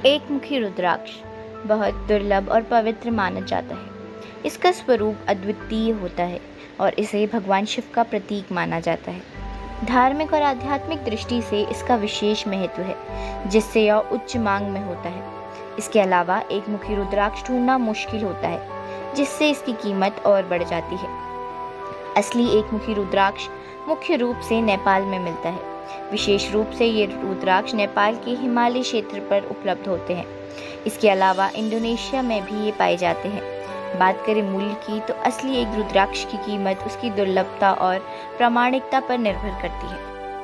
एक मुखी रुद्राक्ष बहुत दुर्लभ और पवित्र माना जाता है। इसका स्वरूप अद्वितीय होता है और इसे भगवान शिव का प्रतीक माना जाता है। धार्मिक और आध्यात्मिक दृष्टि से इसका विशेष महत्व है, जिससे यह उच्च मांग में होता है। इसके अलावा एक मुखी रुद्राक्ष ढूंढना मुश्किल होता है, जिससे इसकी कीमत और बढ़ जाती है। असली एक मुखी रुद्राक्ष मुख्य रूप से नेपाल में मिलता है। विशेष रूप से ये रुद्राक्ष नेपाल के हिमालय क्षेत्र पर उपलब्ध होते हैं। इसके अलावा इंडोनेशिया में भी ये पाए जाते हैं। बात करें मूल्य की, तो असली एक रुद्राक्ष की कीमत उसकी दुर्लभता और प्रामाणिकता पर निर्भर करती है।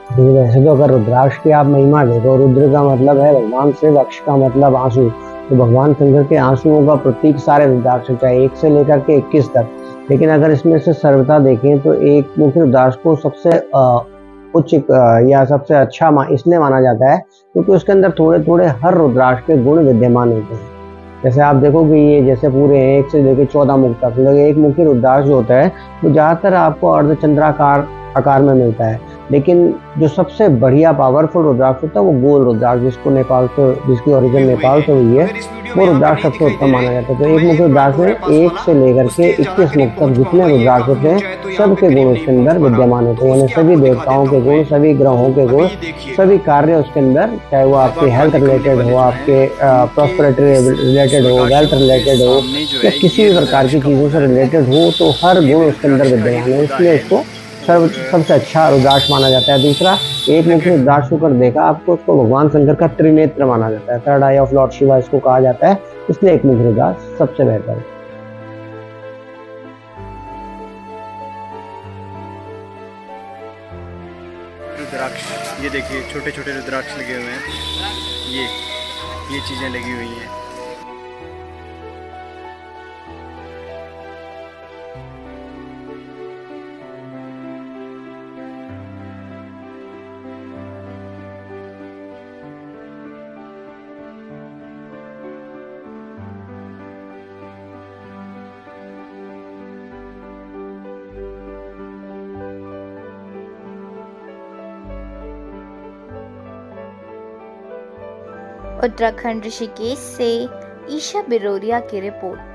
देखिए, वैसे तो अगर रुद्राक्ष की आप महिमा देखो, रुद्र का मतलब है भगवान शिव, अक्ष का मतलब आंसू, तो भगवान शंकर के आंसुओं का प्रतीक सारे रुद्राक्ष, चाहे 1 से लेकर के 21 तक। लेकिन अगर इसमें से सर्वथा देखें तो एक मुख्य रुद्राक्ष को सबसे उच्च या सबसे अच्छा इसलिए माना जाता है क्योंकि उसके अंदर थोड़े थोड़े हर रुद्राक्ष के गुण विद्यमान होते हैं। जैसे आप देखोगे ये जैसे पूरे 1 से लेकर 14 मुख तक, एक मुख्य रुद्राक्ष जो होता है वो ज़्यादातर आपको अर्धचंद्राकार आकार में मिलता है। लेकिन जो सबसे बढ़िया पावरफुल रुद्राक्ष होता है वो गोल रुद्राक्ष, जिसकी ओरिजिन नेपाल से हुई है, वो रुद्राक्ष सबसे उत्तम माना जाता है। तो एक मुख्य रुद्राक्ष में 1 से लेकर के 21 मुख तक जितने रुद्राक्ष होते हैं सबके गुण उसके अंदर विद्यमान होते हैं। यानी सभी देवताओं के गुण, सभी ग्रहों के गुण, सभी कार्य उसके अंदर, चाहे वो आपके हेल्थ रिलेटेड हो, आपके प्रॉस्पेरिटी रिलेटेड हो, वेल्थ रिलेटेड हो, या किसी भी प्रकार की चीज़ों से रिलेटेड हो, तो हर गुण उसके अंदर विद्यमान है। इसलिए इसको सबसे अच्छा रुद्राक्ष माना जाता है। दूसरा, एक मुख्य रुद्राक्ष को देखा आपको, उसको भगवान शंकर का त्रिनेत्र माना जाता है, third I of Lord Shiva इसको कहा जाता है। इसलिए एक मुख्य रुद्राक्ष सबसे बेहतर है। रुद्राक्ष, ये देखिए छोटे छोटे रुद्राक्ष लगे हुए हैं। ये चीजें लगी हुई हैं। उत्तराखंड ऋषिकेश से ईशा बिरोरिया की रिपोर्ट।